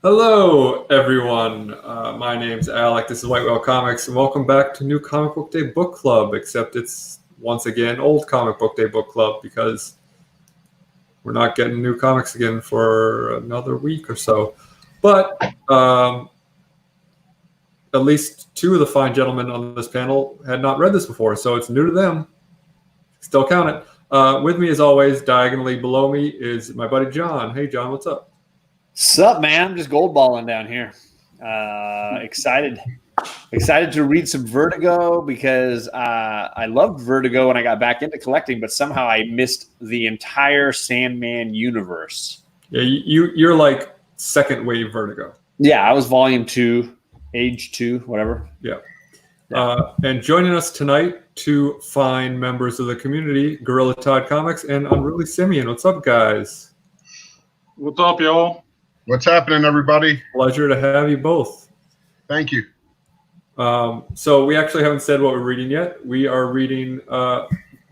Hello, everyone. My name's Alec. This is White Whale Comics, and welcome back to New Comic Book Day Book Club. Except it's once again Old Comic Book Day Book Club because we're not getting new comics again for another week or so. But at least two of the fine gentlemen on this panel had not read this before, so it's new to them. Still count it. With me, as always, diagonally below me is my buddy John. Hey, John, what's up? Sup, man? I'm just goldballing down here. Excited to read some Vertigo because I loved Vertigo when I got back into collecting, but somehow I missed the entire Sandman universe. Yeah, you're like second wave Vertigo. Yeah, I was volume 2, age 2, whatever. Yeah. And joining us tonight, two fine members of the community, Gorilla Todd Comics and Unruly Simeon. What's up, guys? What's up, y'all? What's happening, everybody? Pleasure to have you both. Thank you. So we actually haven't said what we're reading yet. We are reading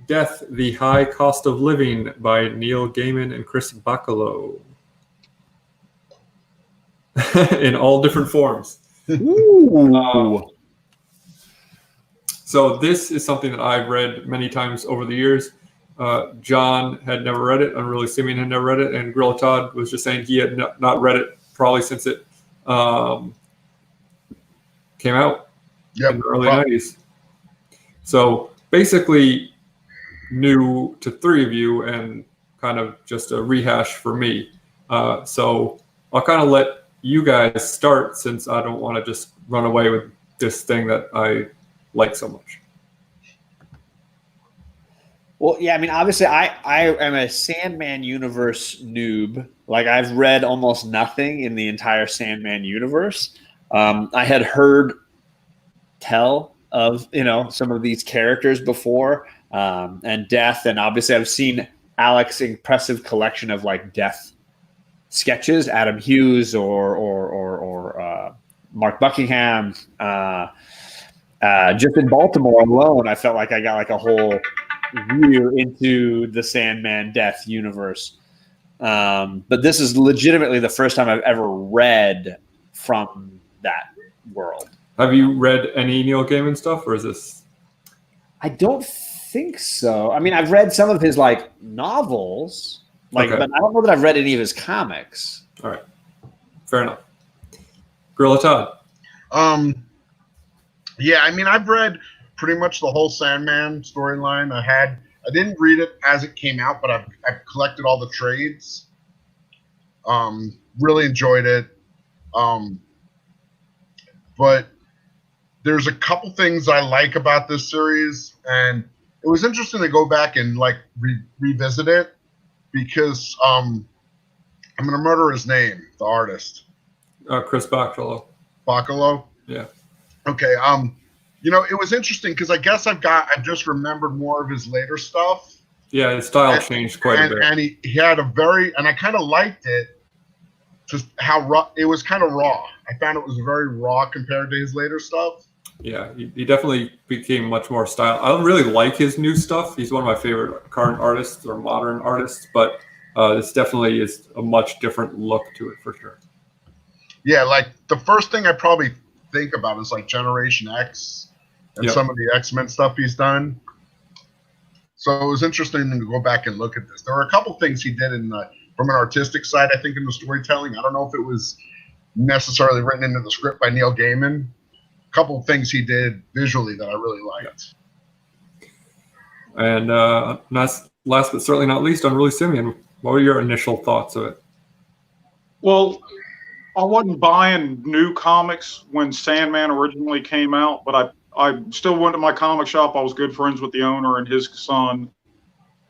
Death, the High Cost of Living by Neil Gaiman and Chris Bachalo. In all different forms. Ooh. So this is something that I've read many times over the years. John had never read it. Unruly Simeon had never read it. And Gorilla Todd was just saying he had not read it probably since it came out in the early 90s. So basically new to three of you and kind of just a rehash for me. So I'll kind of let you guys start since I don't want to just run away with this thing that I like so much. Well, yeah, I mean, obviously, I am a Sandman universe noob. Like, I've read almost nothing in the entire Sandman universe. I had heard tell of, some of these characters before, and Death, and obviously I've seen Alec's impressive collection of, like, Death sketches, Adam Hughes or Mark Buckingham. Just in Baltimore alone, I felt like I got, like, a whole view into the Sandman Death universe. But this is legitimately the first time I've ever read from that world. Have you read any Neil Gaiman stuff, or is this? I don't think so. I mean, I've read some of his like novels, but I don't know that I've read any of his comics. All right, fair enough. Gorilla Todd. Yeah, I mean, I've read pretty much the whole Sandman storyline. I didn't read it as it came out, but I've collected all the trades. Really enjoyed it. But there's a couple things I like about this series, and it was interesting to go back and like revisit it because I'm gonna murder his name, the artist. Chris Bachalo. Bachalo? Yeah. Okay. It was interesting because I guess I've just remembered more of his later stuff. Yeah, his style changed quite a bit. And he had and I kind of liked it, just how raw, it was kind of raw. I found it was very raw compared to his later stuff. Yeah, he definitely became much more style. I don't really like his new stuff. He's one of my favorite current artists or modern artists, but this definitely is a much different look to it for sure. Yeah, like the first thing I probably think about is like Generation X and some of the X-Men stuff he's done. So it was interesting to go back and look at this. There were a couple things he did from an artistic side, I think, in the storytelling. I don't know if it was necessarily written into the script by Neil Gaiman. A couple of things he did visually that I really liked. And last but certainly not least, Unruly Simeon, what were your initial thoughts of it? Well, I wasn't buying new comics when Sandman originally came out, but I still went to my comic shop. I was good friends with the owner and his son,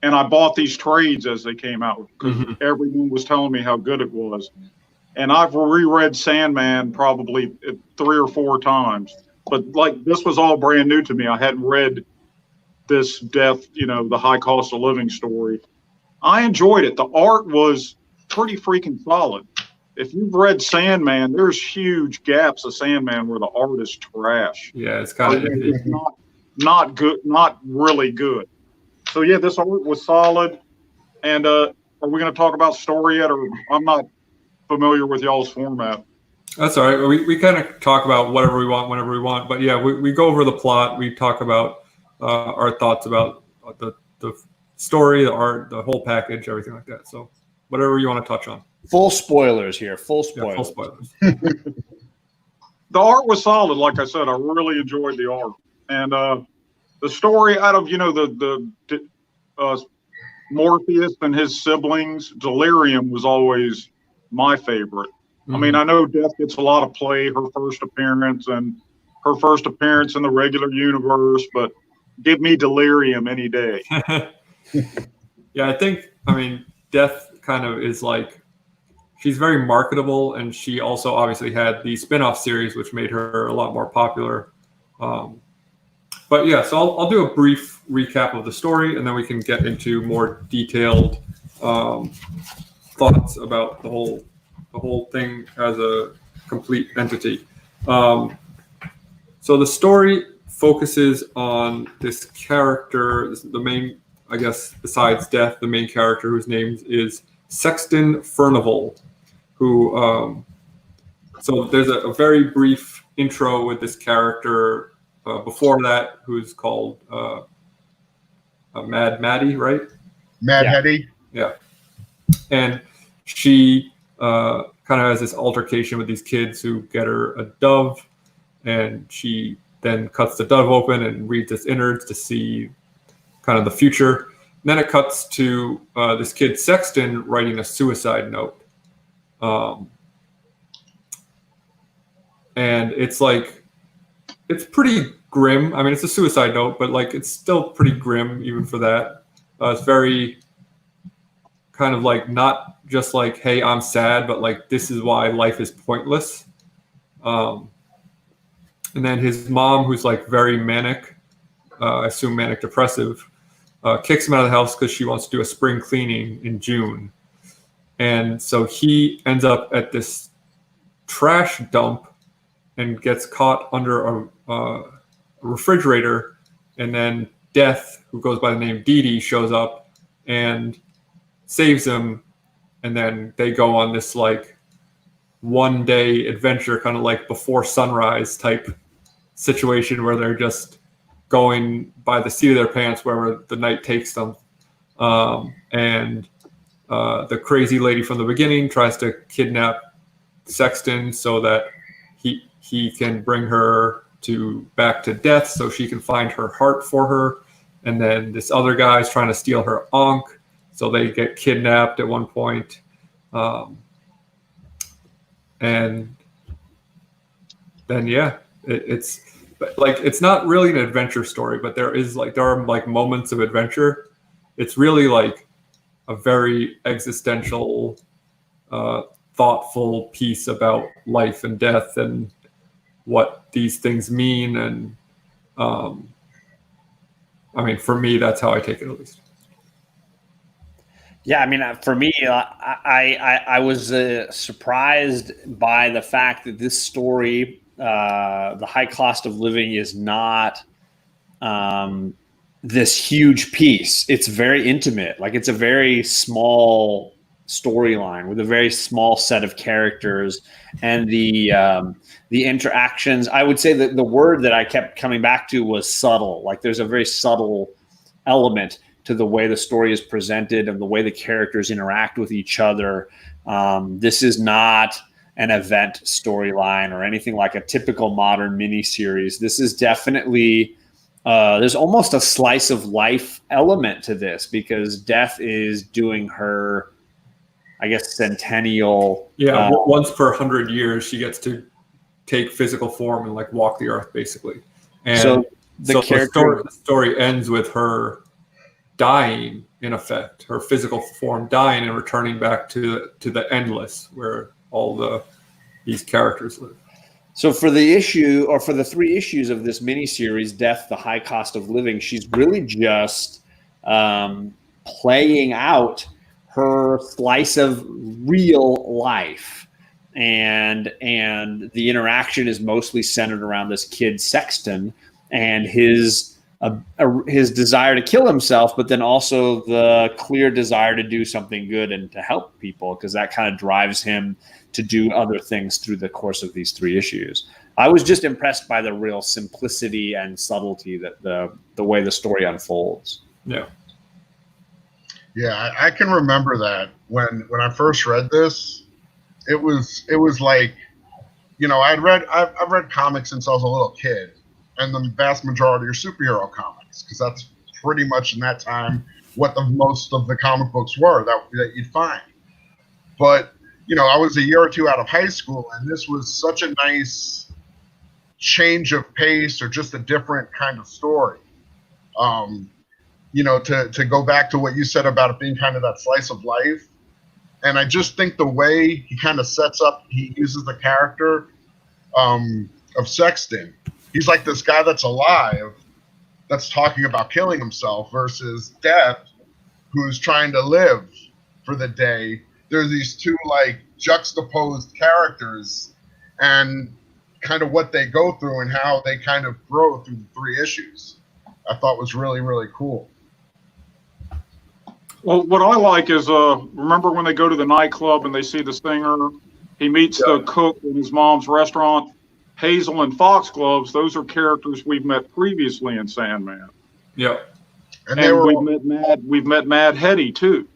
and I bought these trades as they came out because everyone was telling me how good it was. And I've reread Sandman probably 3 or 4 times, but like this was all brand new to me. I hadn't read this Death, the High Cost of Living story. I enjoyed it. The art was pretty freaking solid. If you've read Sandman, there's huge gaps of Sandman where the art is trash. Yeah, it's kind of it's not good, not really good. So yeah, this art was solid. And are we going to talk about story yet, or I'm not familiar with y'all's format? That's all right. We kind of talk about whatever we want, whenever we want. But yeah, we go over the plot. We talk about our thoughts about the story, the art, the whole package, everything like that. So whatever you want to touch on. Full spoilers here. Full spoilers. Yeah, full spoilers. The art was solid. Like I said, I really enjoyed the art. And the story out of, the Morpheus and his siblings, Delirium was always my favorite. I mean, I know Death gets a lot of play, her first appearance and her first appearance in the regular universe, but give me Delirium any day. Yeah, I mean, Death kind of is like, she's very marketable, and she also obviously had the spin-off series, which made her a lot more popular. But yeah, so I'll do a brief recap of the story, and then we can get into more detailed thoughts about the whole thing as a complete entity. So the story focuses on this character, the main, I guess, besides Death, the main character whose name is Sexton Furnival, who, so there's a very brief intro with this character before that, who's called Mad Maddie, right? Mad Hetty. Yeah. And she kind of has this altercation with these kids who get her a dove, and she then cuts the dove open and reads its innards to see kind of the future. And then it cuts to this kid Sexton writing a suicide note. And it's like, it's pretty grim. I mean, it's a suicide note, but like, it's still pretty grim even for that. It's very kind of like, not just like, hey, I'm sad, but like, this is why life is pointless. And then his mom, who's like very manic, I assume manic depressive, kicks him out of the house because she wants to do a spring cleaning in June. And so he ends up at this trash dump and gets caught under a refrigerator. And then Death, who goes by the name Dee Dee, shows up and saves him. And then they go on this like one-day adventure, kind of like Before Sunrise type situation, where they're just going by the seat of their pants wherever the night takes them. And the crazy lady from the beginning tries to kidnap Sexton so that he can bring her back to Death so she can find her heart for her. And then this other guy's trying to steal her ankh, so they get kidnapped at one point. And then it's like, it's not really an adventure story, but there are like moments of adventure. It's really like a very existential, thoughtful piece about life and death and what these things mean. And I mean, for me, that's how I take it, at least. Yeah, I mean, for me, I was surprised by the fact that this story, The High Cost of Living, is not this huge piece. It's very intimate. Like, it's a very small storyline with a very small set of characters, and the interactions. I would say that the word that I kept coming back to was subtle. Like, there's a very subtle element to the way the story is presented and the way the characters interact with each other. This is not an event storyline or anything like a typical modern miniseries. This is definitely, there's almost a slice of life element to this, because Death is doing her, I guess, centennial. Yeah, once per 100 years, she gets to take physical form and like walk the earth, basically. And so the story ends with her dying, in effect, her physical form dying and returning back to the endless, where all these characters live. So for the issue, or for the 3 issues of this miniseries, Death, The High Cost of Living, she's really just playing out her slice of real life. And the interaction is mostly centered around this kid Sexton and his his desire to kill himself, but then also the clear desire to do something good and to help people, because that kind of drives him to do other things through the course of these 3 issues. I was just impressed by the real simplicity and subtlety that the way the story unfolds. Yeah. Yeah, I can remember that when I first read this, it was like, you know, I've read comics since I was a little kid, and the vast majority are superhero comics, because that's pretty much in that time what most of the comic books were that you'd find. But, you know, I was a year or 2 out of high school, and this was such a nice change of pace, or just a different kind of story. You know, to go back to what you said about it being kind of that slice of life. And I just think the way he kind of he uses the character of Sexton. He's like this guy that's alive, that's talking about killing himself, versus Death, who's trying to live for the day. There's these 2 like juxtaposed characters, and kind of what they go through and how they kind of grow through the 3 issues. I thought was really, really cool. Well, what I like is, remember when they go to the nightclub and they see the singer? He meets the cook in his mom's restaurant. Hazel and Foxgloves, those are characters we've met previously in Sandman. Yep. And we've met Mad Hetty too.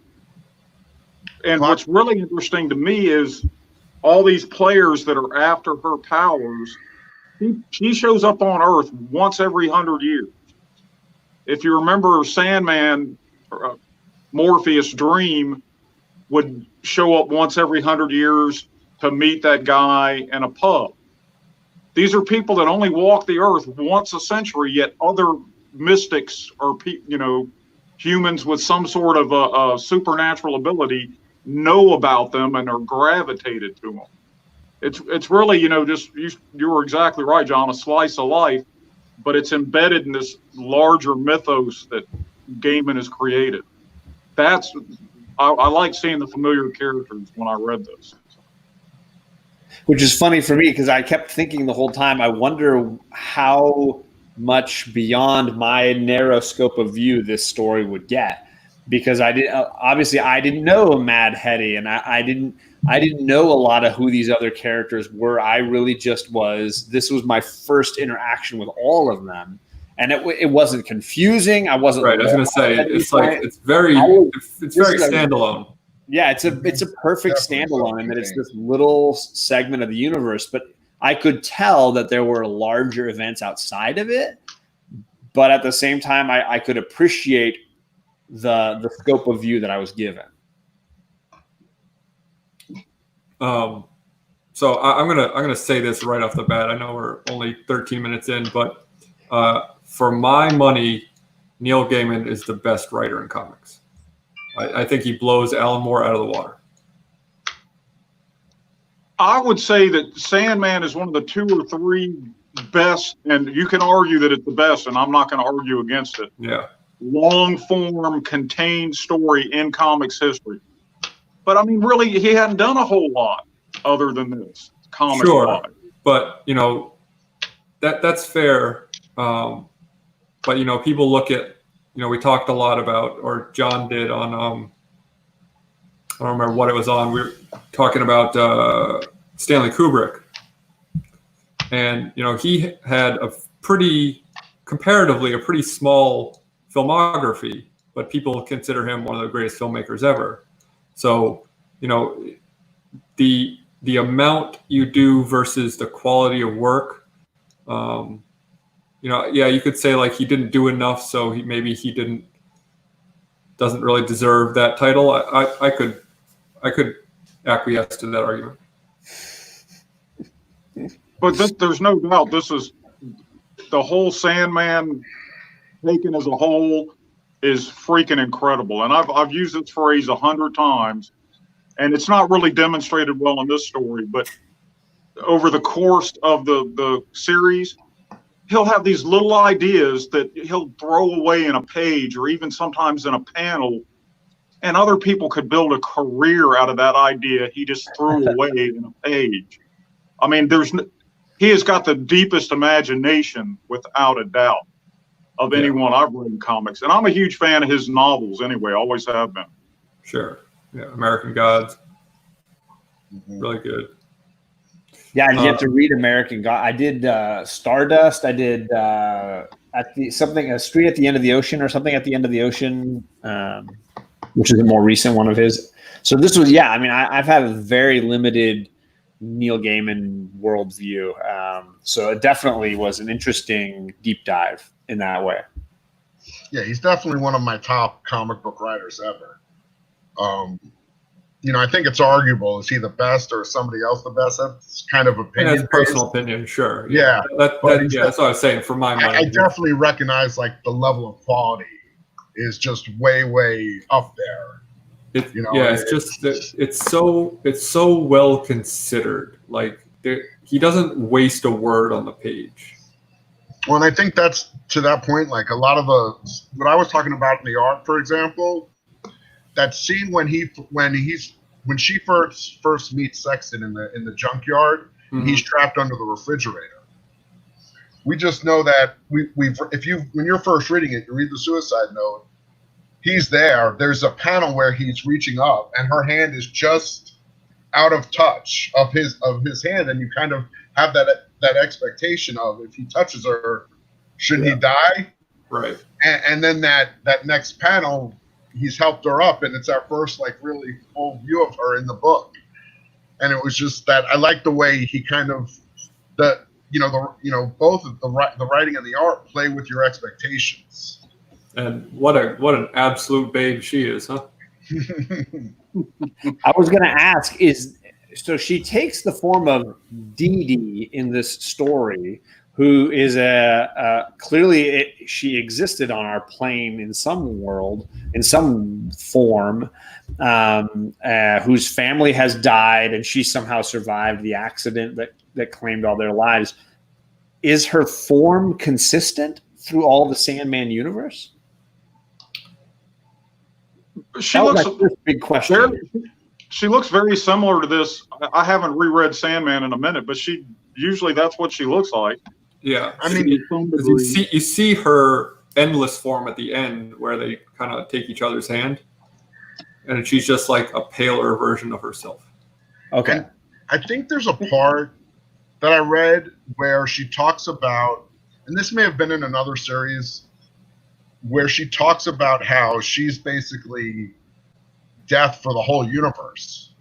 And what's really interesting to me is all these players that are after her powers. She shows up on Earth once every 100 years. If you remember, Sandman, Morpheus' dream would show up once every 100 years to meet that guy in a pub. These are people that only walk the earth once a century, yet other mystics or, you know, humans with some sort of a supernatural ability know about them and are gravitated to them. It's really, you know, just you were exactly right, John, a slice of life, but it's embedded in this larger mythos that Gaiman has created. I like seeing the familiar characters when I read this. Which is funny for me, because I kept thinking the whole time, I wonder how much beyond my narrow scope of view this story would get, because I didn't know Mad Hetty, and I didn't know a lot of who these other characters were. I really just this was my first interaction with all of them. And it wasn't confusing. I wasn't right. I was going to say it's very standalone. Yeah, it's a perfect standalone, in that it's this little segment of the universe. But I could tell that there were larger events outside of it. But at the same time, I could appreciate the scope of view that I was given. So I'm gonna say this right off the bat. I know we're only 13 minutes in, but for my money, Neil Gaiman is the best writer in comics. I think he blows Alan Moore out of the water. I would say that Sandman is one of the 2 or 3 best, and you can argue that it's the best, and I'm not going to argue against it. Yeah. Long form, contained story in comics history. But I mean, really, he hadn't done a whole lot other than this comic. Sure, but you know, that's fair. But you know, people look at, you know, we talked a lot about, or John did on, I don't remember what it was on. We were talking about Stanley Kubrick, and you know, he had comparatively a pretty small filmography, but people consider him one of the greatest filmmakers ever. So, you know, the amount you do versus the quality of work, you know, yeah, you could say like he didn't do enough, so he doesn't really deserve that title. I could acquiesce to that argument. But there's no doubt this is the whole Sandman taken as a whole is freaking incredible. And I've used this phrase 100 times, and it's not really demonstrated well in this story, but over the course of the series, he'll have these little ideas that he'll throw away in a page or even sometimes in a panel, and other people could build a career out of that idea he just threw away in a page. I mean, he has got the deepest imagination without a doubt. of anyone I've read in comics. And I'm a huge fan of his novels anyway, always have been. Sure. Yeah, American Gods. Really good. Yeah, I get to read American God. I did Stardust. I did a Street at the End of the Ocean or something at the end of the ocean, which is a more recent one of his. So this was, I mean, I've had a very limited Neil Gaiman worldview. So it definitely was an interesting deep dive in that way. Yeah, he's definitely one of my top comic book writers ever. You know, I think it's arguable. Is he the best or is somebody else the best? That's kind of opinion. That's personal opinion, sure. Yeah. That's what I was saying. For my money, I definitely recognize like the level of quality is just way, way up there. It's so well considered. Like he doesn't waste a word on the page. Well, and I think that's to that point. Like a lot of what I was talking about in the art, for example, that scene when she first meets Sexton in the junkyard, and he's trapped under the refrigerator. We just know that when you're first reading it, you read the suicide note. He's there. There's a panel where he's reaching up, and her hand is just out of touch of his hand, and you kind of have that expectation of if he touches her, should he die? Right. And then that next panel, he's helped her up, and it's our first like really full view of her in the book. And it was just that I like the way he kind of both of the writing and the art play with your expectations. And what an absolute babe she is, huh? I was going to ask so she takes the form of Dee Dee in this story, who is clearly she existed on our plane in some world, in some form, whose family has died, and she somehow survived the accident that claimed all their lives. Is her form consistent through all the Sandman universe? She looks a big question. She looks very similar to this. I haven't reread Sandman in a minute, but usually that's what she looks like. Yeah, I mean, you see her endless form at the end where they kind of take each other's hand, and she's just like a paler version of herself. Okay. And I think there's a part that I read where she talks about, and this may have been in another series, where she talks about how she's basically death for the whole universe.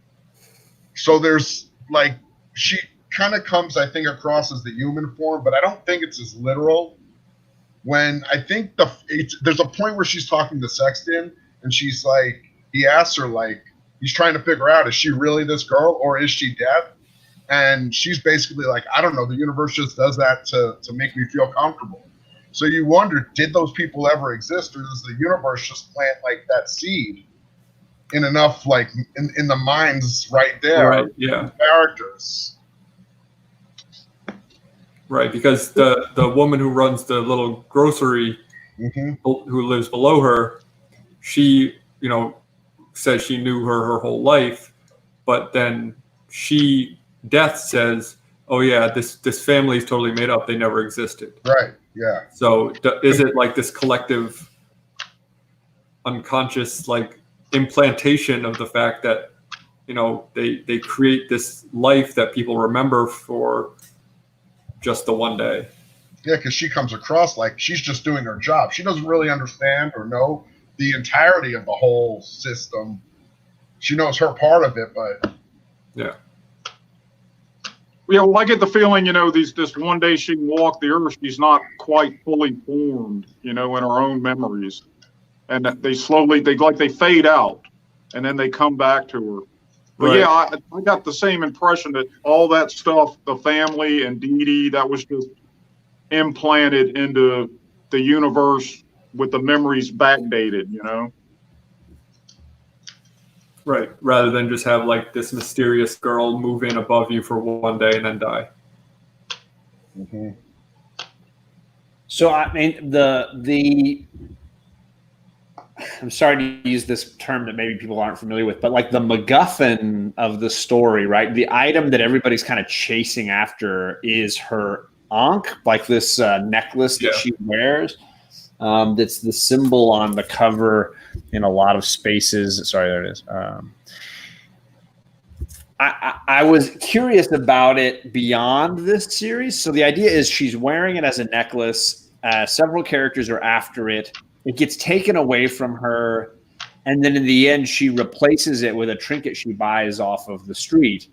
So there's like, she kind of comes, I think, across as the human form, but I don't think it's as literal. When I think there's a point where she's talking to Sexton, and she's like, he asks her, like, he's trying to figure out, is she really this girl or is she death? And she's basically like, I don't know, the universe just does that to make me feel comfortable. So you wonder, did those people ever exist, or does the universe just plant like that seed in enough, like in the minds right there, right? Yeah, characters. Right, because the woman who runs the little grocery, who lives below her, she says she knew her whole life, but then Death says, "Oh yeah, this family is totally made up. They never existed." Right. Yeah. So is it like this collective, unconscious like implantation of the fact that they create this life that people remember for just the one day? Yeah, because she comes across like she's just doing her job. She doesn't really understand or know the entirety of the whole system. She knows her part of it, but yeah. Yeah, well, I get the feeling, this one day she can walk the earth, she's not quite fully formed, in her own memories. And that they fade out, and then they come back to her. But right. Yeah, I got the same impression that all that stuff, the family and Dee Dee, that was just implanted into the universe with the memories backdated, Right, rather than just have like this mysterious girl move in above you for one day and then die. Mm-hmm. So I mean, I'm sorry to use this term that maybe people aren't familiar with, but like the MacGuffin of the story, right? The item that everybody's kind of chasing after is her ankh, like this necklace that she wears. That's the symbol on the cover in a lot of spaces. Sorry, there it is. I was curious about it beyond this series. So the idea is she's wearing it as a necklace. Several characters are after it. It gets taken away from her. And then in the end, she replaces it with a trinket she buys off of the street.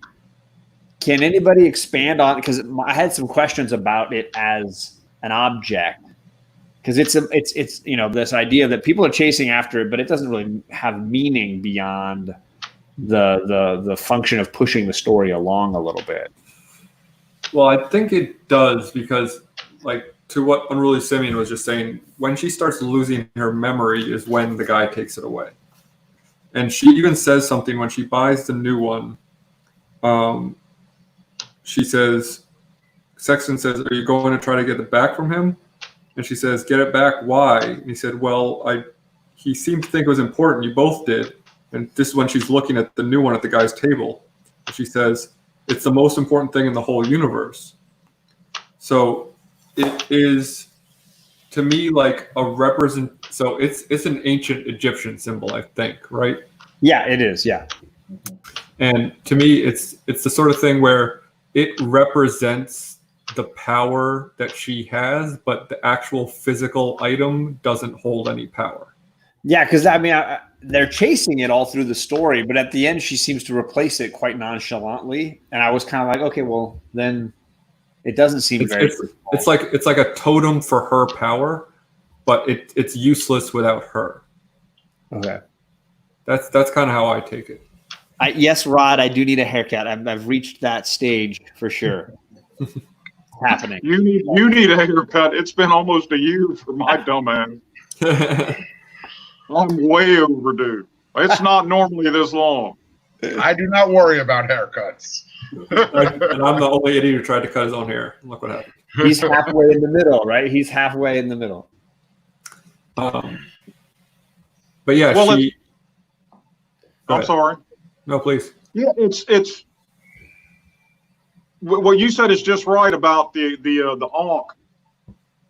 Can anybody expand on it? Because I had some questions about it as an object. Because it's this idea that people are chasing after it, but it doesn't really have meaning beyond the function of pushing the story along a little bit. Well, I think it does because, like, to what Unruly Simeon was just saying, when she starts losing her memory is when the guy takes it away. And she even says something when she buys the new one. She says, Sexton says, "Are you going to try to get it back from him?" And she says, "Get it back? Why?" And he said, "Well, he seemed to think it was important. You both did." And this is when she's looking at the new one at the guy's table. She says, "It's the most important thing in the whole universe." So it is, to me, like a represent. So it's an ancient Egyptian symbol, I think, right? Yeah, it is. Yeah. And to me, it's the sort of thing where it represents the power that she has, but the actual physical item doesn't hold any power. Yeah, because I mean, they're chasing it all through the story, but at the end, she seems to replace it quite nonchalantly, and I was kind of like, okay, well, then it doesn't seem very. It's like a totem for her power, but it's useless without her. Okay, that's kind of how I take it. Yes, Rod, I do need a haircut. I've reached that stage for sure. It's happening. You need a haircut. It's been almost a year for my dumbass. I'm way overdue. It's not normally this long. I do not worry about haircuts. And I'm the only idiot who tried to cut his own hair. Look what happened. He's halfway in the middle, right? He's halfway in the middle. But yeah, well, I'm sorry. No, please. Yeah, it's what you said is just right about the Ankh.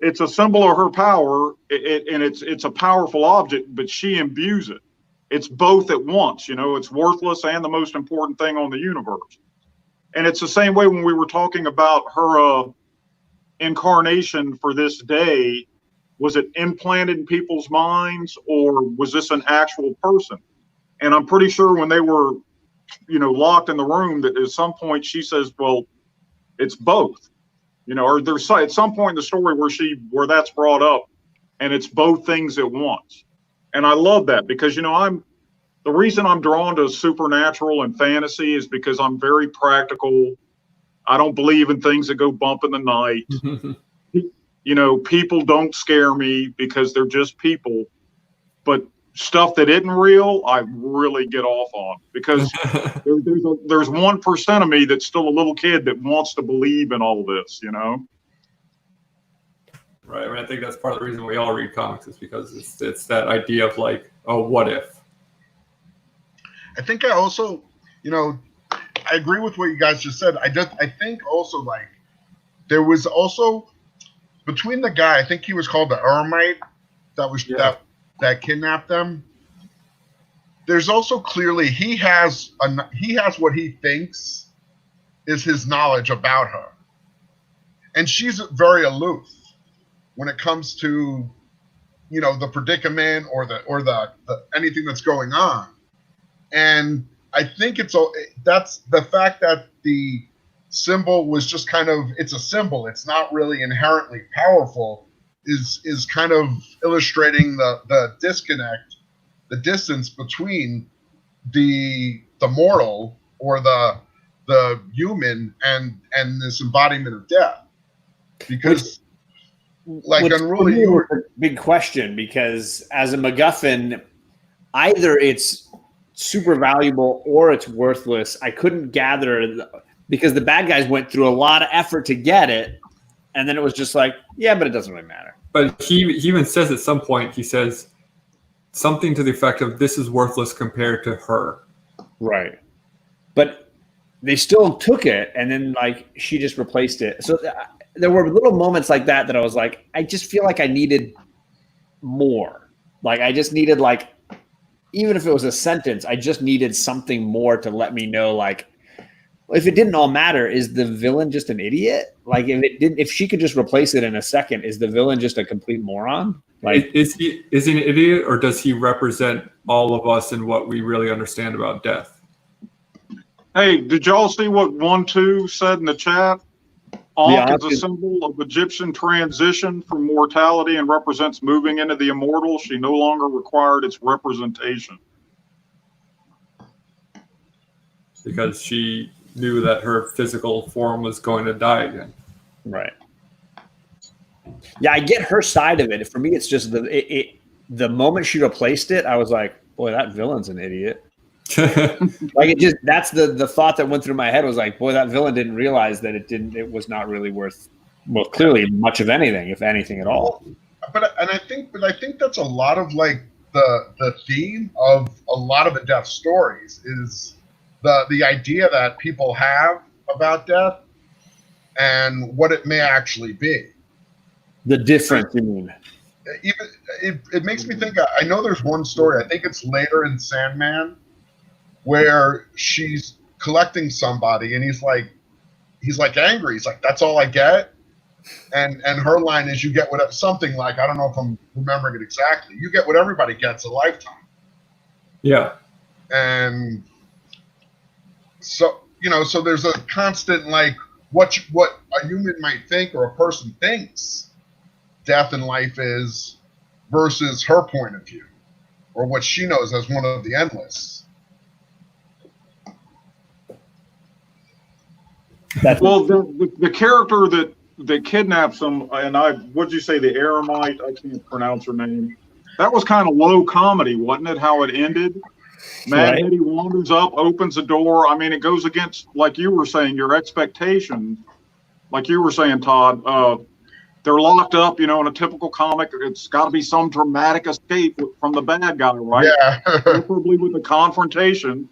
It's a symbol of her power, and it's a powerful object, but she imbues it. It's both at once. It's worthless and the most important thing on the universe. And it's the same way when we were talking about her incarnation for this day. Was it implanted in people's minds, or was this an actual person? And I'm pretty sure when they were, locked in the room, that at some point she says, "Well, it's both." Or there's at some point in the story where that's brought up, and it's both things at once. And I love that because the reason I'm drawn to supernatural and fantasy is because I'm very practical. I don't believe in things that go bump in the night. People don't scare me because they're just people. But stuff that isn't real, I really get off on because there's 1% of me that's still a little kid that wants to believe in all this, Right. I mean, I think that's part of the reason we all read comics is because it's that idea of like, oh, what if? I think I also, I agree with what you guys just said. I think also like there was also between the guy, I think he was called the Eremite, that kidnapped them. There's also clearly he has what he thinks is his knowledge about her, and she's very aloof when it comes to the predicament or the anything that's going on. And I think that's the fact that the symbol was just kind of, it's a symbol, it's not really inherently powerful, is kind of illustrating the disconnect, the distance between the mortal or the human and this embodiment of death. Because Unruly, a big question, because as a MacGuffin, either it's super valuable or it's worthless. I couldn't gather because the bad guys went through a lot of effort to get it, and then it was just like, yeah, but it doesn't really matter. But he even says at some point, he says something to the effect of, "This is worthless compared to her." Right. But they still took it, and then like she just replaced it. So there were little moments like that I was like, I just feel like I needed more. Like I just needed like, even if it was a sentence, I just needed something more to let me know, like, if it didn't all matter, is the villain just an idiot? Like if she could just replace it in a second, is the villain just a complete moron? Like is he an idiot, or does he represent all of us and what we really understand about death? Hey, did y'all see what 1-2 said in the chat? Ankh is a symbol of Egyptian transition from mortality and represents moving into the immortal. She no longer required its representation. Because she knew that her physical form was going to die again. Right. Yeah, I get her side of it. For me, it's just the moment she replaced it, I was like, boy, that villain's an idiot. Like it just, that's the thought that went through my head was like, boy, that villain didn't realize that it was not really worth, well, clearly much of anything, if anything at all. But I think that's a lot of like the theme of a lot of the death stories is the idea that people have about death and what it may actually be. The difference, you mean? Even it makes me think. I know there's one story. I think it's later in Sandman, where she's collecting somebody, and he's like angry. He's like, "That's all I get," and her line is, "You get what something like, I don't know if I'm remembering it exactly. You get what everybody gets a lifetime." Yeah, and so so there's a constant like what a human might think or a person thinks death and life is versus her point of view or what she knows as one of the endless. Well, the character that kidnaps him, and what'd you say, the Aramite? I can't pronounce her name. That was kind of low comedy, wasn't it? How it ended. Mad Hetty wanders up, opens the door. I mean, it goes against, like you were saying, your expectations. Like you were saying, Todd, they're locked up, in a typical comic. It's got to be some dramatic escape from the bad guy, right? Yeah. Preferably with a confrontation.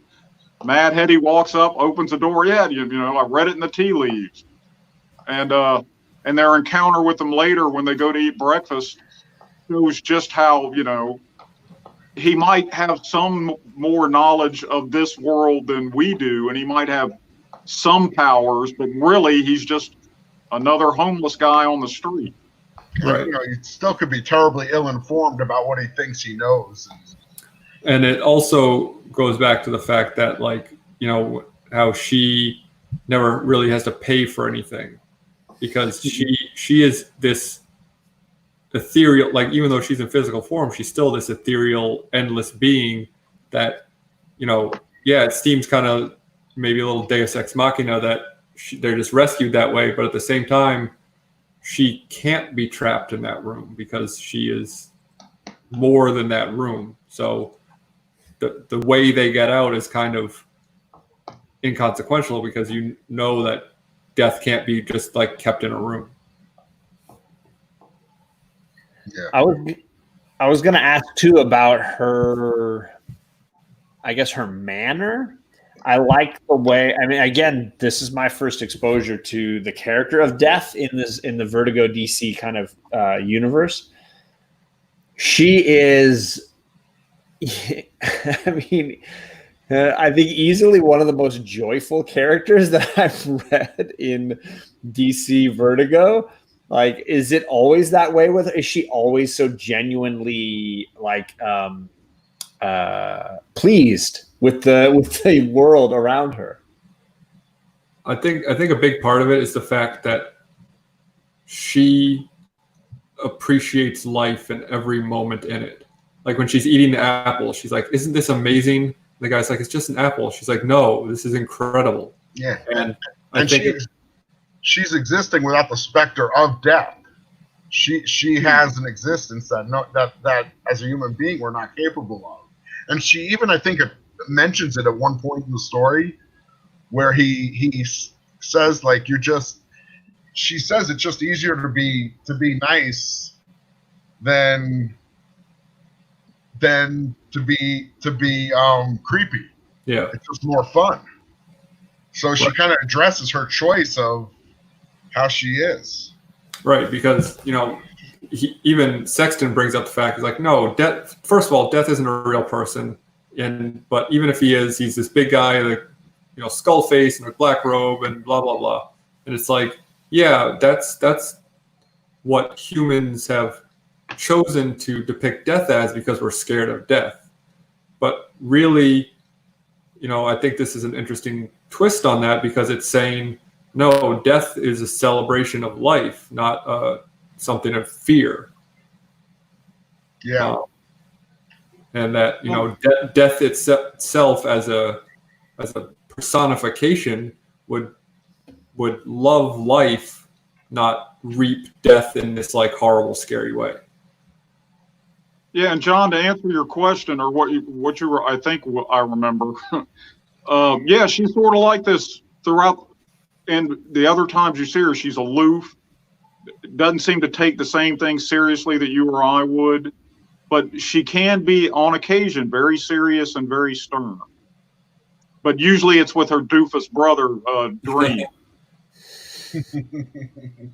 Mad Hetty walks up, opens the door. Yeah, I read it in the tea leaves. And their encounter with them later when they go to eat breakfast shows just how, he might have some more knowledge of this world than we do, and he might have some powers, but really he's just another homeless guy on the street. Right. He still could be terribly ill-informed about what he thinks he knows. And it also goes back to the fact that, like, how she never really has to pay for anything because she is this ethereal, like, even though she's in physical form, she's still this ethereal, endless being that, it seems kind of maybe a little Deus Ex Machina that they're just rescued that way, but at the same time, she can't be trapped in that room because she is more than that room. So the way they get out is kind of inconsequential because that death can't be just like kept in a room. Yeah. I was going to ask too about her, I guess her manner. I like the way, I mean, again, this is my first exposure to the character of Death in the Vertigo DC kind of universe. She is, I mean, I think easily one of the most joyful characters that I've read in DC Vertigo. Like, is it always that way with her? Is she always so genuinely like pleased with the world around her? I think a big part of it is the fact that she appreciates life and every moment in it. Like when she's eating the apple, she's like, "Isn't this amazing?" The guy's like, "It's just an apple." She's like, "No, this is incredible." Yeah, and I think she's existing without the specter of death. She has an existence that as a human being we're not capable of. And she even, I think, mentions it at one point in the story where he says, like, she says it's just easier to be nice than to be creepy. Yeah, it's just more fun. So she kind of addresses her choice of how she is. Right, because even Sexton brings up the fact, he's like, no, death. First of all, death isn't a real person, but even if he is, he's this big guy, like, skull face and a black robe and blah blah blah. And it's like, yeah, that's what humans have chosen to depict death as because we're scared of death. But really, I think this is an interesting twist on that, because it's saying, no, death is a celebration of life, not something of fear. Yeah. And that, death itself as a personification would love life, not reap death in this like horrible, scary way. Yeah, and John, to answer your question, or what you were, I think I remember. Yeah, she's sort of like this throughout, and the other times you see her, she's aloof, doesn't seem to take the same thing seriously that you or I would, but she can be on occasion very serious and very stern. But usually it's with her doofus brother, Dream.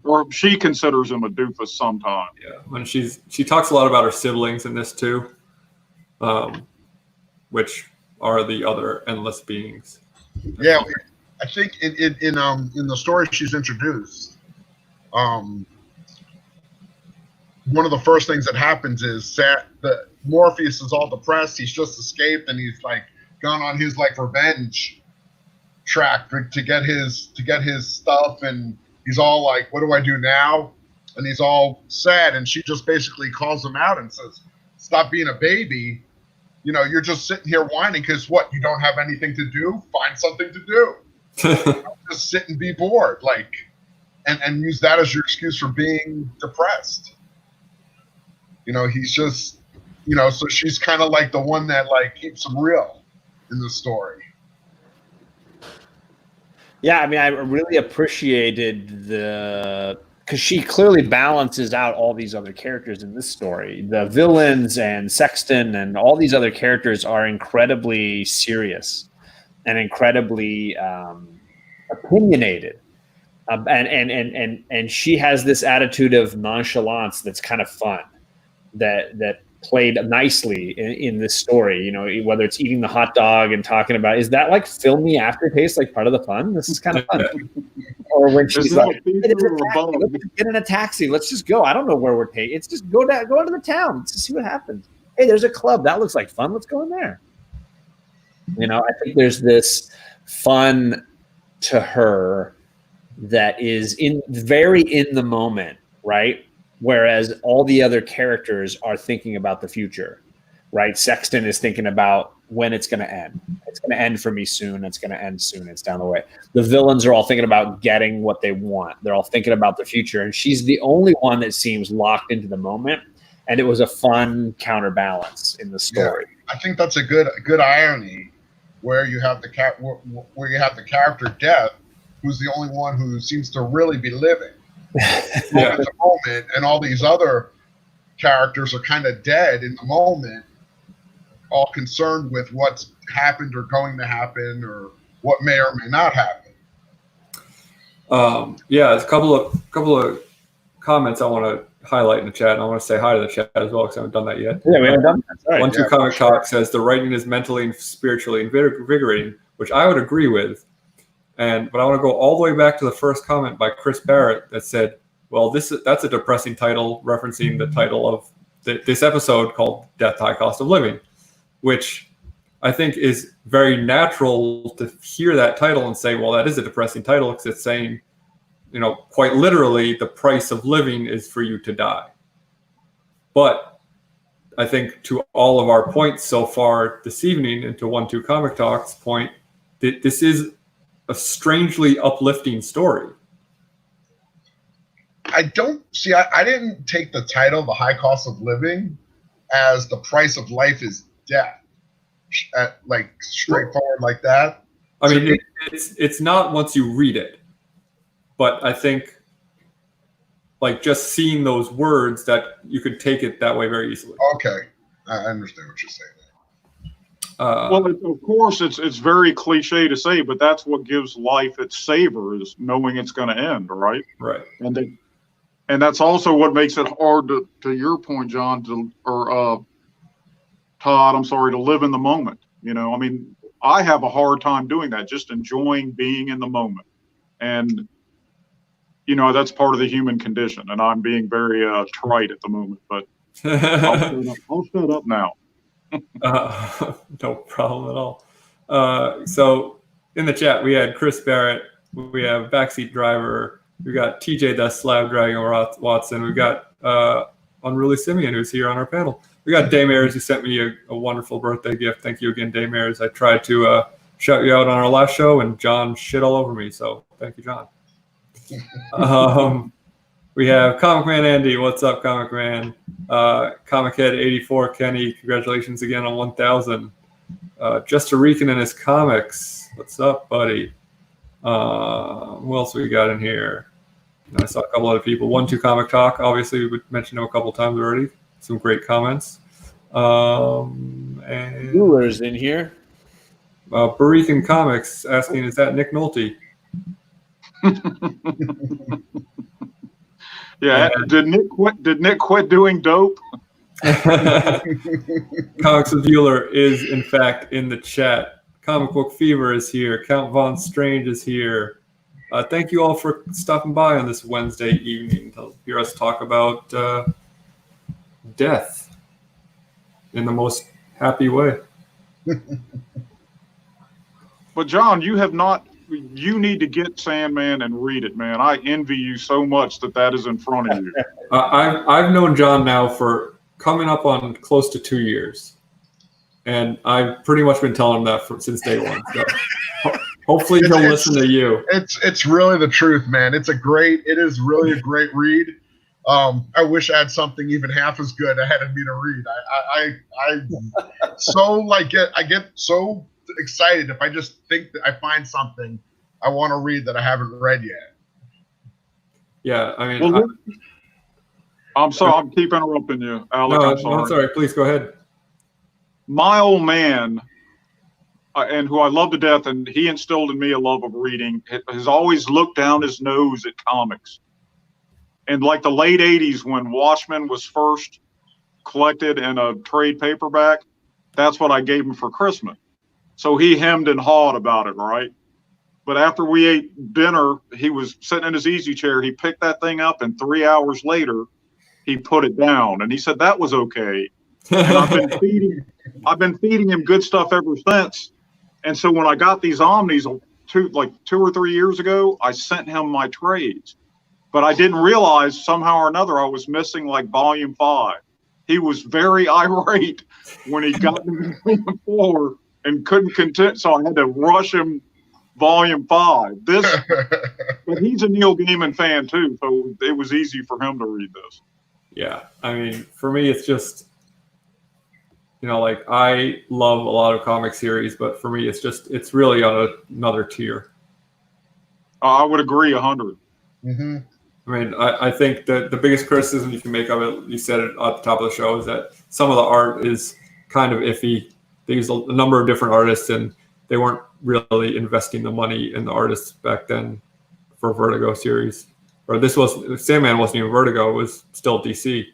Or she considers him a doofus sometimes. Yeah, when she talks a lot about her siblings in this too, which are the other endless beings. Yeah, I think in the story she's introduced, one of the first things that happens is that Morpheus is all depressed. He's just escaped, and he's like gone on his like revenge track to get his stuff, and he's all like, what do I do now? And he's all sad, and she just basically calls him out and says, stop being a baby. You're just sitting here whining because what? You don't have anything to do? Find something to do. Just sit and be bored, like, and use that as your excuse for being depressed. He's just, so she's kind of like the one that like keeps him real in the story. Yeah, I mean, I really appreciated because she clearly balances out all these other characters in this story. The villains and Sexton and all these other characters are incredibly serious and incredibly opinionated. And she has this attitude of nonchalance that's kind of fun, that played nicely in this story. Whether it's eating the hot dog and talking about, is that like filmy aftertaste, like part of the fun? This is kind of fun. Or when she's like, let's get in a taxi, let's just go. I don't know where we're taking. It's just go into the town to see what happens. Hey, there's a club that looks like fun. Let's go in there. I think there's this fun to her that is very in the moment, right? Whereas all the other characters are thinking about the future, right? Sexton is thinking about when it's going to end. It's going to end for me soon. It's going to end soon. It's down the way. The villains are all thinking about getting what they want. They're all thinking about the future. And she's the only one that seems locked into the moment. And it was a fun counterbalance in the story. Yeah, I think that's a good irony where you have the character Death, who's the only one who seems to really be living. At the moment, and all these other characters are kind of dead in the moment, all concerned with what's happened or going to happen or what may or may not happen. There's a couple of comments I want to highlight in the chat, and I want to say hi to the chat as well because I haven't done that yet. Yeah, we haven't done that. Right. Comic Talk says the writing is mentally and spiritually invigorating, which I would agree with. But I want to go all the way back to the first comment by Chris Barrett that said, well, that's a depressing title, referencing the title of this episode called Death, High Cost of Living, which I think is very natural to hear that title and say, well, that is a depressing title because it's saying, quite literally, the price of living is for you to die. But I think to all of our points so far this evening, and to 1-2 Comic Talk's point, this is a strangely uplifting story. I didn't take the title, The High Cost of Living, as the price of life is death. Like straightforward like that. I mean, it's not once you read it, but I think like just seeing those words that you could take it that way very easily. Okay, I understand what you're saying. Well, of course, it's very cliche to say, but that's what gives life its savor, is knowing it's going to end, right? Right. And And that's also what makes it hard to your point, John, or Todd, I'm sorry, to live in the moment. You know, I mean, I have a hard time doing that, just enjoying being in the moment. And, you know, that's part of the human condition. And I'm being very trite at the moment, but I'll shut up now. No problem at all. So in the chat, we had Chris Barrett, we have Backseat Driver, we got TJ the Slab Dragon Watson, we've got Unruly Simeon, who's here on our panel. We got Daymares, who sent me a wonderful birthday gift. Thank you again, Daymares. I tried to shout you out on our last show, and John shit all over me, so thank you, John. We have Comic Man Andy. What's up, Comic Man? Comic Head 84 Kenny. Congratulations again on 1,000. Just a Rican in his comics. What's up, buddy? What else we got in here? I saw a couple other people. 1-2 Comic Talk. Obviously, we mentioned him a couple times already. Some great comments. And Brewers in here. Barican Comics asking, is that Nick Nolte? Yeah, did Nick quit doing dope? Comics with Bueller is in fact in the chat. Comic Book Fever is here. Count Von Strange is here. Thank you all for stopping by on this Wednesday evening to hear us talk about death in the most happy way. But John, you have not. You need to get Sandman and read it, man. I envy you so much that is in front of you. I've known John now for coming up on close to 2 years, and I've pretty much been telling him that since day one. So hopefully he'll listen to you. It's really the truth, man. It is really a great read. I wish I had something even half as good ahead of me to read. I get so excited if I just think that I find something I want to read that I haven't read yet. Yeah, I mean, I'm sorry, I'm keep interrupting you, Alec. No, I'm sorry. I'm sorry. Please go ahead. My old man, and who I love to death, and he instilled in me a love of reading, has always looked down his nose at comics. And like the late 80s when Watchmen was first collected in a trade paperback, that's what I gave him for Christmas. So he hemmed and hawed about it, right? But after we ate dinner, he was sitting in his easy chair. He picked that thing up, and 3 hours later, he put it down. And he said that was okay. And I've been feeding him good stuff ever since. And so when I got these Omnis 2 or 3 years ago, I sent him my trades. But I didn't realize somehow or another I was missing like volume 5. He was very irate when he got to volume 4 and couldn't content, so I had to rush him volume 5. But he's a Neil Gaiman fan too, so it was easy for him to read this. Yeah, I mean, for me, it's just, like I love a lot of comic series, but for me, it's really on another tier. I would agree 100. Mm-hmm. I mean, I think that the biggest criticism you can make of it, you said it at the top of the show, is that some of the art is kind of iffy. They used a number of different artists, and they weren't really investing the money in the artists back then for Vertigo series. Or Sandman wasn't even Vertigo, it was still DC.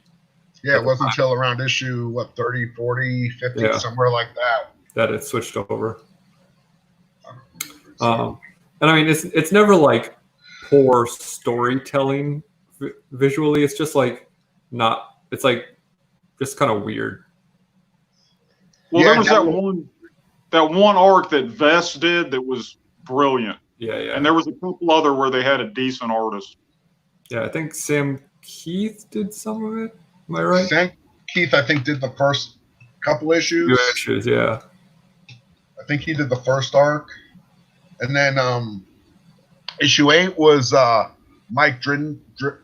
Yeah, it wasn't until around issue, 30, 40, 50, somewhere like that. That it switched over. And I mean, it's never like poor storytelling visually. It's just like it's like just kind of weird. Well, there was that one arc that Vest did that was brilliant. Yeah. And there was a couple other where they had a decent artist. Yeah, I think Sam Keith did some of it. Am I right? Sam Keith, I think, did the first couple issues. 2 issues, yeah. I think he did the first arc. And then issue 8 was Mike Dringenberg,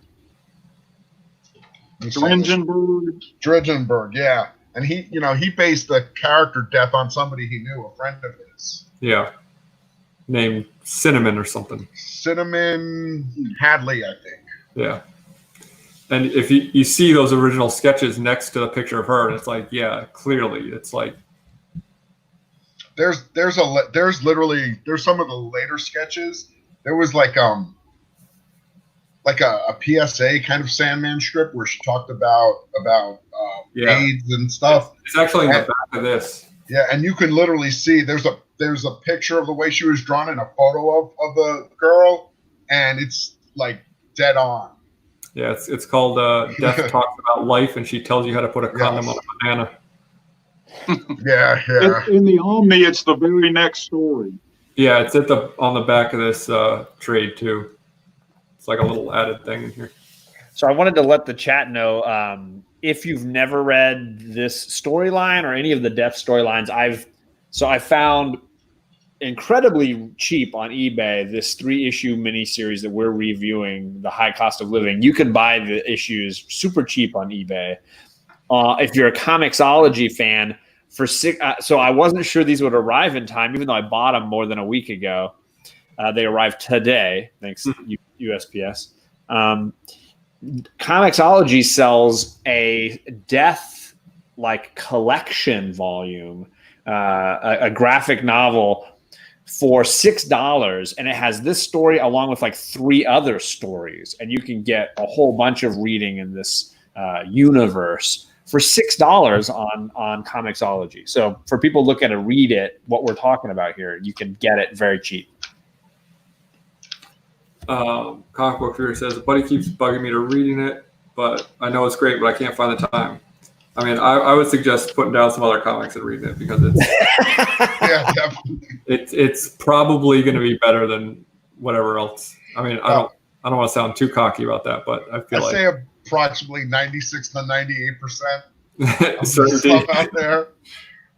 yeah. And he based the character death on somebody he knew, a friend of his. Yeah. Named Cinnamon or something. Cinnamon Hadley, I think. Yeah. And if you see those original sketches next to the picture of her, and it's like, yeah, clearly it's like there's some of the later sketches. There was like like a PSA kind of Sandman strip where she talked about AIDS and stuff. It's actually in the back of this. Yeah, and you can literally see there's a picture of the way she was drawn and a photo of the girl, and it's like dead on. Yeah, it's called Death Talks About Life, and she tells you how to put a condom on a banana. Yeah. In the Omni, it's the very next story. Yeah, it's on the back of this trade too. It's like a little added thing in here. So I wanted to let the chat know if you've never read this storyline or any of the Death storylines. I found incredibly cheap on eBay this 3-issue miniseries that we're reviewing, The High Cost of Living. You can buy the issues super cheap on eBay. If you're a Comixology fan, for so I wasn't sure these would arrive in time, even though I bought them more than a week ago. They arrived today, thanks USPS. Comixology sells a Death collection volume, a graphic novel for $6, and it has this story along with 3 other stories, and you can get a whole bunch of reading in this universe for $6 on Comixology. So for people looking to read it, what we're talking about here, you can get it very cheap. Comic Book Reader says, a buddy keeps bugging me to reading it, but I know it's great, but I can't find the time. I mean, I would suggest putting down some other comics and reading it because it's Yeah, definitely. it's probably going to be better than whatever else. I mean, I don't want to sound too cocky about that, but I feel I'd say approximately 96 to 98% of certainty. stuff out there.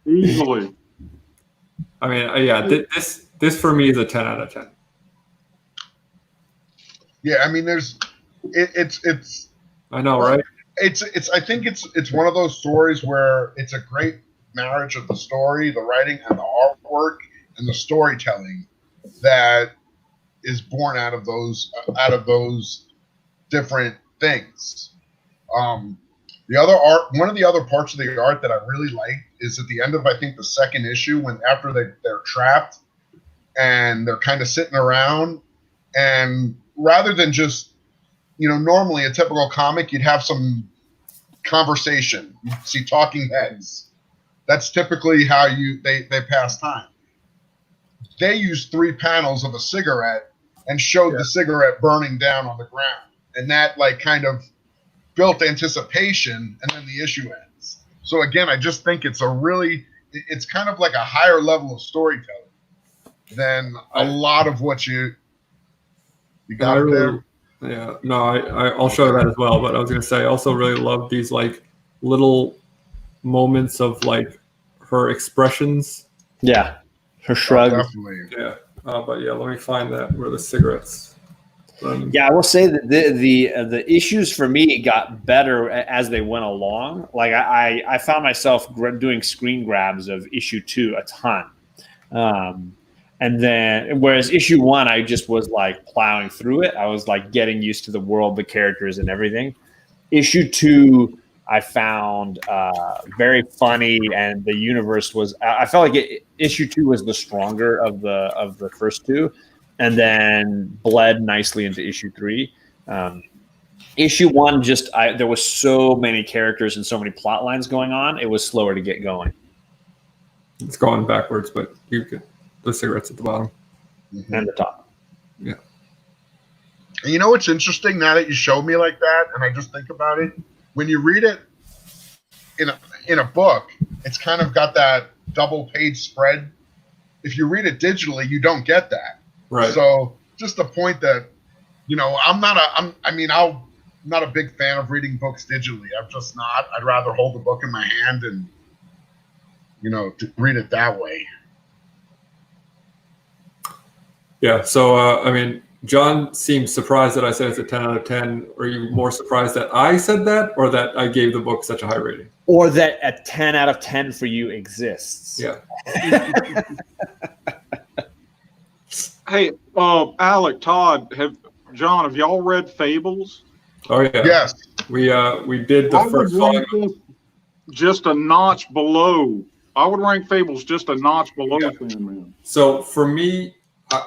Easily. I mean, yeah, this for me is a 10 out of 10. Yeah, I mean, it's. I know, right? I think it's one of those stories where it's a great marriage of the story, the writing, and the artwork, and the storytelling that is born out of those different things. The other art, one of the other parts of the art that I really like is at the end of, I think, the second issue, when after they're trapped and they're kind of sitting around, and rather than just, normally a typical comic, you'd have some conversation. You'd see talking heads. That's typically how they pass time. They used 3 panels of a cigarette and showed the cigarette burning down on the ground. And that kind of built anticipation, and then the issue ends. So again, I just think it's it's kind of like a higher level of storytelling than a lot of what you got there. Yeah, no, I'll show that as well. But I was gonna say, I also really love these little moments of her expressions. Yeah, her shrug. Definitely. Yeah, but yeah, let me find that where the cigarettes. Yeah, I will say that the issues for me got better as they went along. I found myself doing screen grabs of issue 2 a ton. And then, whereas issue 1, I just was plowing through it. I was getting used to the world, the characters, and everything. Issue 2, I found very funny, and the universe was. I felt like issue 2 was the stronger of the first 2, and then bled nicely into issue 3. Issue 1, there was so many characters and so many plot lines going on. It was slower to get going. It's going backwards, but you could. The cigarettes at the bottom. And the top. Yeah. And you know what's interesting now that you showed me like that, and I just think about it? When you read it in a book, it's kind of got that double page spread. If you read it digitally, you don't get that. Right. So just the point that, I'm not a big fan of reading books digitally. I'm just not. I'd rather hold the book in my hand and, to read it that way. Yeah, so, John seems surprised that I said it's a 10 out of 10. Are you more surprised that I said that, or that I gave the book such a high rating? Or that a 10 out of 10 for you exists. Yeah. Hey, Alec, Todd, have y'all read Fables? Oh, yeah. Yes. We did the first volume. Just a notch below. I would rank Fables just a notch below Sandman. So for me,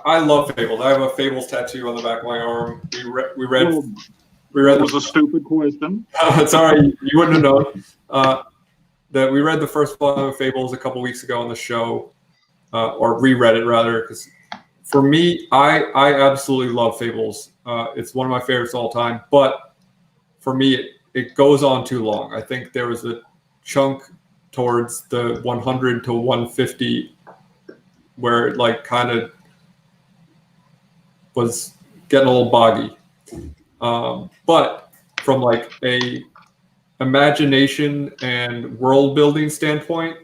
I love Fables. I have a Fables tattoo on the back of my arm. We read. That was a stupid question. Sorry, you wouldn't have known. That we read the first volume of Fables a couple weeks ago on the show, or reread it rather, because for me, I absolutely love Fables. It's one of my favorites of all time. But for me, it goes on too long. I think there was a chunk towards the 100 to 150 where it like kind of was getting a little boggy. But from like a imagination and world building standpoint,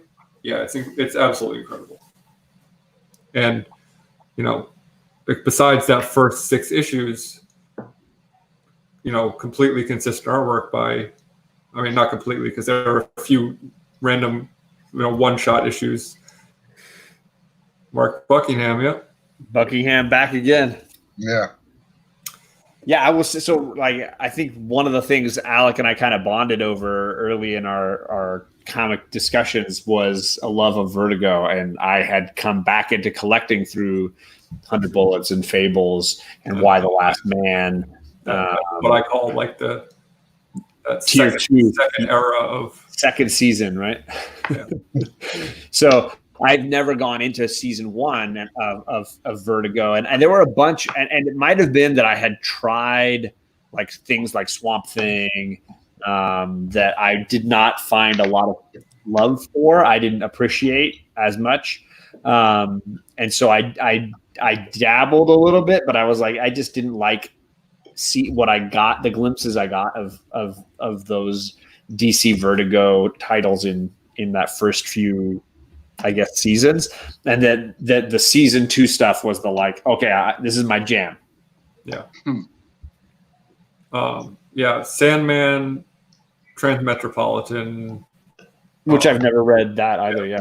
yeah, it's absolutely incredible. And besides that first 6 issues, completely consistent artwork by, I mean, not completely, because there are a few random, one-shot issues. Mark Buckingham, yeah. Buckingham back again. Yeah. Yeah, I think one of the things Alec and I kind of bonded over early in our comic discussions was a love of Vertigo, and I had come back into collecting through 100 Bullets and Fables and Why the Last Man. What I call like the tier second era of second season, right? Yeah. So I've never gone into season 1 of Vertigo, and there were a bunch, and it might have been that I had tried like things like Swamp Thing that I did not find a lot of love for. I didn't appreciate as much, and so I dabbled a little bit, but I was like, I just didn't see what I got, the glimpses I got of those DC Vertigo titles in that first few, I guess, seasons, and then the season 2 stuff was okay, this is my jam. Yeah. Yeah, Sandman, Transmetropolitan, which I've never read that either. Yeah,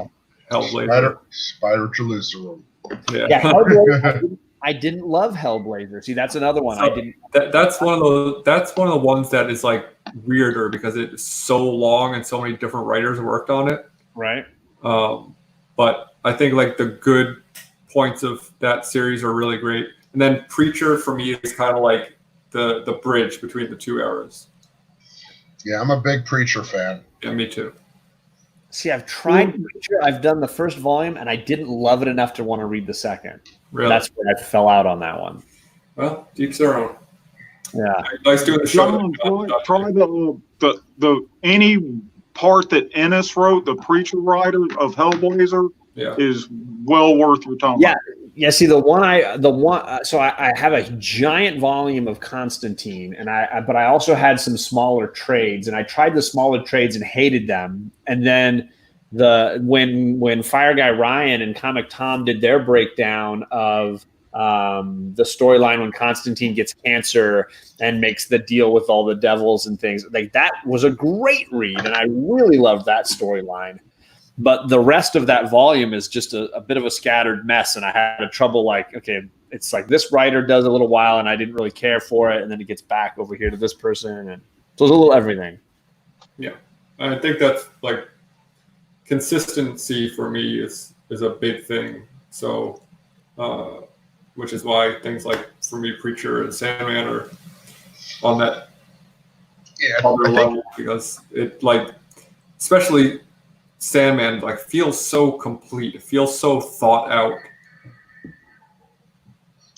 Hellblazer, Spider Jerusalem. Yeah, Hellblazer, I didn't love Hellblazer. See, that's another one. So I didn't. That's one of the ones that is like weirder because it's so long and so many different writers worked on it. Right. But I think like the good points of that series are really great. And then Preacher for me is kind of like the bridge between the 2 eras. Yeah, I'm a big Preacher fan. Yeah, me too. See, I've tried Preacher. I've done the first volume, and I didn't love it enough to want to read the second. Really? That's where I fell out on that one. Well, each their own. Yeah. Nice doing the show. John, try the any part that Ennis wrote, the Preacher writer of Hellblazer, is well worth your time. Yeah. Yeah, see so I have a giant volume of Constantine, but I also had some smaller trades, and I tried the smaller trades and hated them. And then when Fire Guy Ryan and Comic Tom did their breakdown of the storyline when Constantine gets cancer and makes the deal with all the devils and things, like that was a great read, and I really loved that storyline. But the rest of that volume is just a bit of a scattered mess, and I had trouble okay, it's like this writer does a little while, and I didn't really care for it, and then it gets back over here to this person, and so it's a little everything. Yeah, I think that's like consistency for me is a big thing. So, which is why things like for me, Preacher and Sandman are on that other level because it especially Sandman feels so complete. It feels so thought out.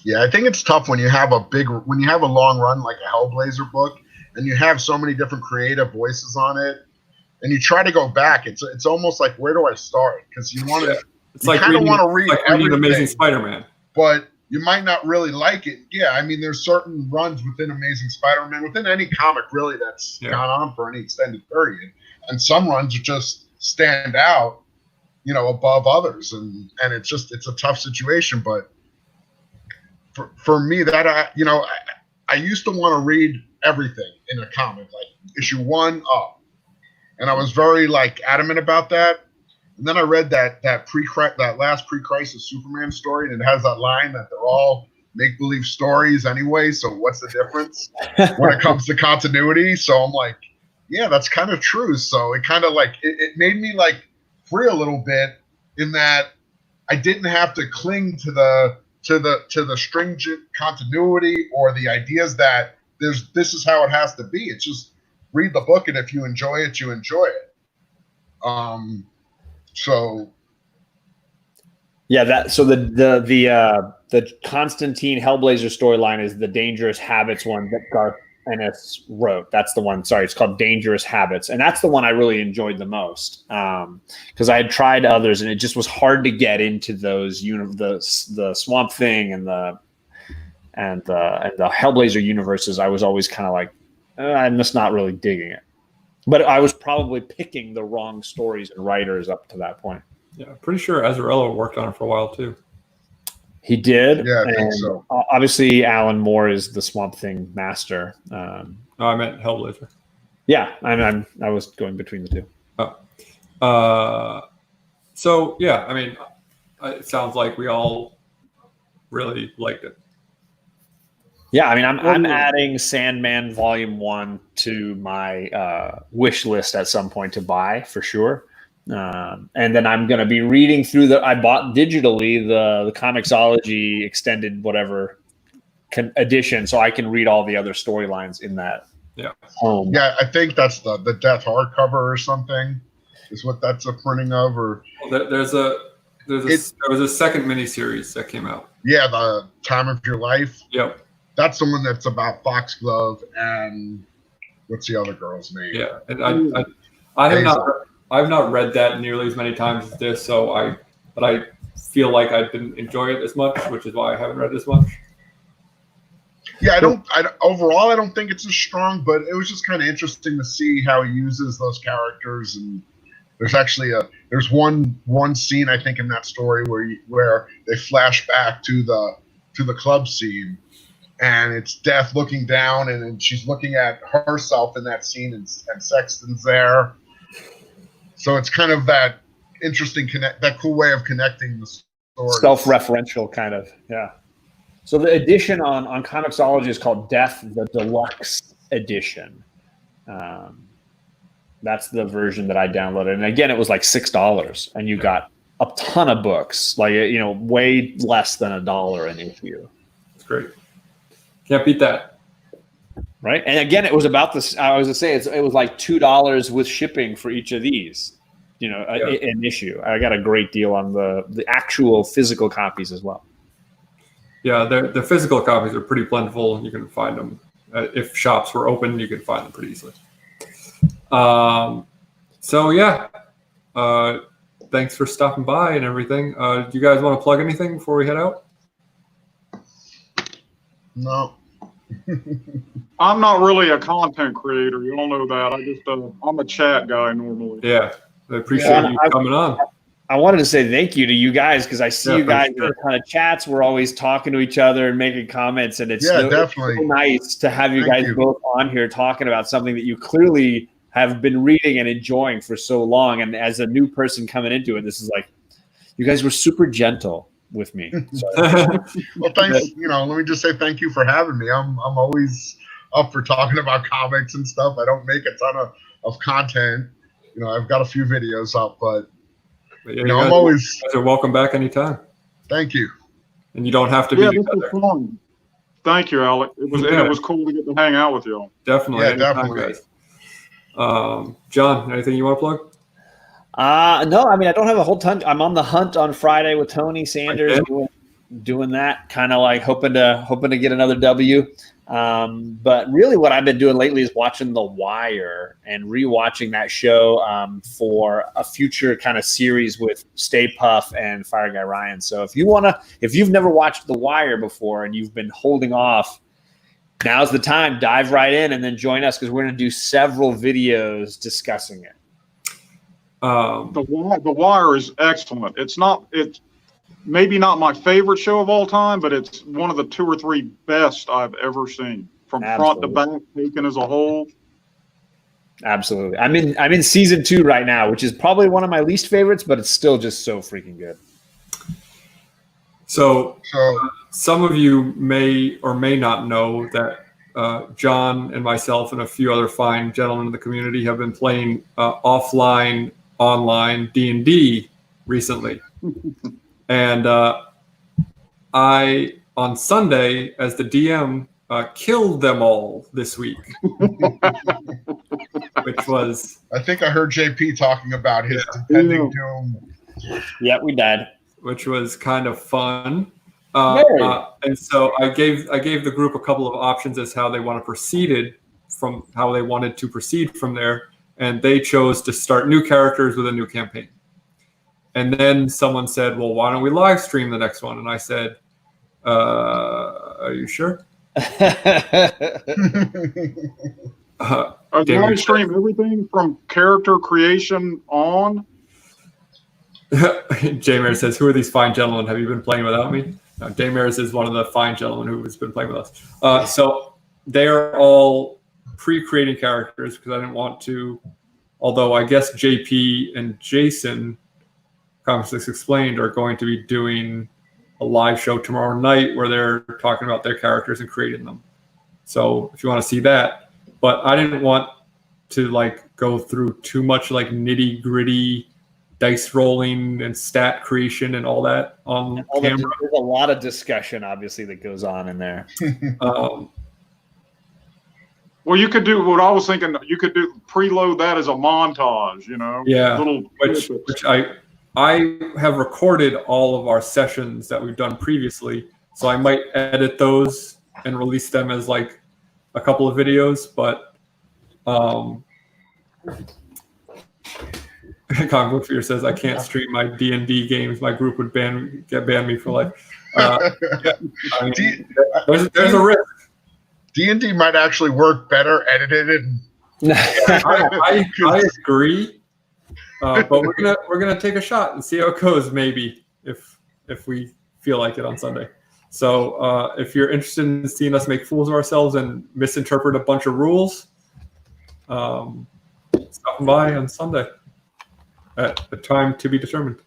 Yeah, I think it's tough when you have a long run like a Hellblazer book, and you have so many different creative voices on it, and you try to go back. It's almost like, where do I start? Because you want to. It's like kind of want to read everything, Amazing Spider-Man, but you might not really like it. Yeah, I mean, there's certain runs within Amazing Spider-Man, within any comic really that's gone on for any extended period, and some runs are just stand out, above others, and it's a tough situation. But for me, that I used to want to read everything in a comic, like issue 1 up, and I was very adamant about that. And then I read that last pre-crisis Superman story, and it has that line that they're all make-believe stories anyway, so what's the difference when it comes to continuity? So I'm like, yeah, that's kind of true. So it kind of it made me free a little bit in that I didn't have to cling to the to the stringent continuity or the ideas that this is how it has to be. It's just read the book, and if you enjoy it, you enjoy it. So yeah, the Constantine Hellblazer storyline is the Dangerous Habits one that Garth Ennis wrote. That's the one. Sorry, it's called Dangerous Habits, and that's the one I really enjoyed the most because I had tried others, and it just was hard to get into those. The Swamp Thing and the Hellblazer universes. I was always kind of like, I'm just not really digging it. But I was probably picking the wrong stories and writers up to that point. Yeah, pretty sure Azzarello worked on it for a while too. He did. Yeah, I think so. Obviously, Alan Moore is the Swamp Thing master. I meant Hellblazer. Yeah, I was going between the two. So yeah, I mean, it sounds like we all really liked it. Yeah, I mean, I'm adding Sandman Volume 1 to my wish list at some point to buy for sure. And then I'm going to be reading through I bought digitally the Comixology extended whatever edition, so I can read all the other storylines in that. Yeah. Yeah, I think that's the Death hardcover or something is what that's a printing of. Or there was a second miniseries that came out. Yeah, the Time of Your Life. Yep. That's the one that's about Foxglove and what's the other girl's name? Yeah, and I've not read that nearly as many times as this, but I feel like I didn't enjoy it as much, which is why I haven't read it as much. Yeah, overall I don't think it's as strong, but it was just kind of interesting to see how he uses those characters. And there's actually there's one scene I think in that story where they flash back to the club scene. And it's Death looking down, and then she's looking at herself in that scene, and Sexton's there. So it's kind of that interesting that cool way of connecting the stories. Self-referential kind of, yeah. So the edition on Comixology is called Death, the Deluxe Edition. That's the version that I downloaded, and again, it was like $6, and you got a ton of books, like way less than $1 an issue. It's great. Can't beat that. Right. And again, it was about this. I was going to say it was like $2 with shipping for each of these, an issue. I got a great deal on the actual physical copies as well. Yeah. The physical copies are pretty plentiful. You can find them if shops were open, you could find them pretty easily. So yeah, thanks for stopping by and everything. Do you guys want to plug anything before we head out? No. I'm not really a content creator. You all know that. I'm a chat guy normally. Yeah. I appreciate you coming on. I wanted to say thank you to you guys because I see you guys in a ton of chats. We're always talking to each other and making comments, and it's definitely so nice to have you guys both on here talking about something that you clearly have been reading and enjoying for so long. And as a new person coming into it, this is like you guys were super gentle with me. Well, thanks. Let me just say thank you for having me. I'm always up for talking about comics and stuff. I don't make a ton of content. I've got a few videos up, but I'm always. You guys are welcome back anytime. Thank you. And you don't have to be together. Fun. Thank you, Alec. It was cool to get to hang out with y'all. Definitely. Yeah, definitely. Guys. John, anything you want to plug? No, I mean, I don't have a whole ton. I'm on the hunt on Friday with Tony Sanders doing that, kind of like hoping to get another W. But really what I've been doing lately is watching The Wire and rewatching that show for a future kind of series with Stay Puft and Fire Guy Ryan. So if you've never watched The Wire before and you've been holding off, now's the time. Dive right in and then join us because we're going to do several videos discussing it. The Wire is excellent. It's maybe not my favorite show of all time, but it's one of the 2 or 3 best I've ever seen from front to back, taken as a whole. Absolutely. I'm in season 2 right now, which is probably one of my least favorites, but it's still just so freaking good. So some of you may or may not know that John and myself and a few other fine gentlemen in the community have been playing offline, online D&D recently. And I, on Sunday, as the DM, killed them all this week, which was... I think I heard JP talking about his impending doom. Yeah, we died. Which was kind of fun. And so I gave the group a couple of options as how they wanted to proceed from there, and they chose to start new characters with a new campaign. And then someone said, "Well, why don't we live stream the next one?" And I said, "Are you sure?" Live stream everything from character creation on. J-Maris says, "Who are these fine gentlemen? Have you been playing without me?" No, J-Maris is one of the fine gentlemen who has been playing with us. So they are all pre-creating characters because I didn't want to, although I guess JP and Jason, Comics Explained, are going to be doing a live show tomorrow night where they're talking about their characters and creating them. So if you want to see that, but I didn't want to go through too much nitty gritty dice rolling and stat creation and all that on camera. There's a lot of discussion, obviously, that goes on in there. Well, you could do what I was thinking. You could do preload that as a montage, Yeah, little which I have recorded all of our sessions that we've done previously, so I might edit those and release them as a couple of videos. But Comic Book Fear says I can't stream my D&D games. My group would ban me for life. There's a risk. D&D might actually work better edited. I agree, but we're gonna take a shot and see how it goes. Maybe if we feel like it on Sunday. So if you're interested in seeing us make fools of ourselves and misinterpret a bunch of rules, stop by on Sunday at a time to be determined.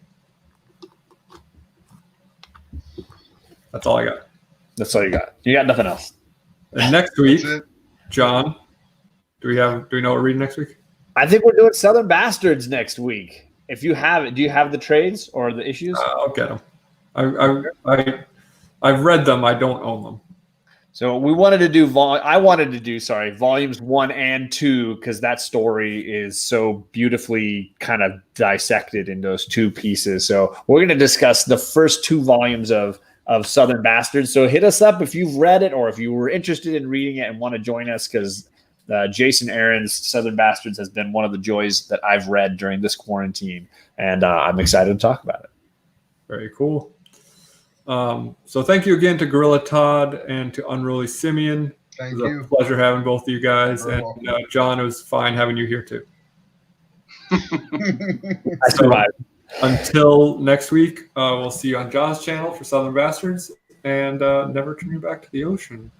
That's all I got. That's all you got. You got nothing else. And next week, John, do we know what we're reading next week? I think we're doing Southern Bastards next week. If you have it, do you have the trades or the issues? I'll get them. I've read them. I don't own them. So we wanted to do volumes 1 and 2 because that story is so beautifully kind of dissected in those two pieces. So we're going to discuss the first 2 volumes of Southern Bastards. So hit us up if you've read it or if you were interested in reading it and want to join us, because Jason Aaron's Southern Bastards has been one of the joys that I've read during this quarantine, and I'm excited to talk about it. Very cool. So thank you again to Gorilla Todd and to Unruly Simeon. Thank it was you. a pleasure having both of you guys. You're and John, it was fine having you here too. I survived. Until next week, we'll see you on John's channel for Southern Bastards, and never turn your back to the ocean.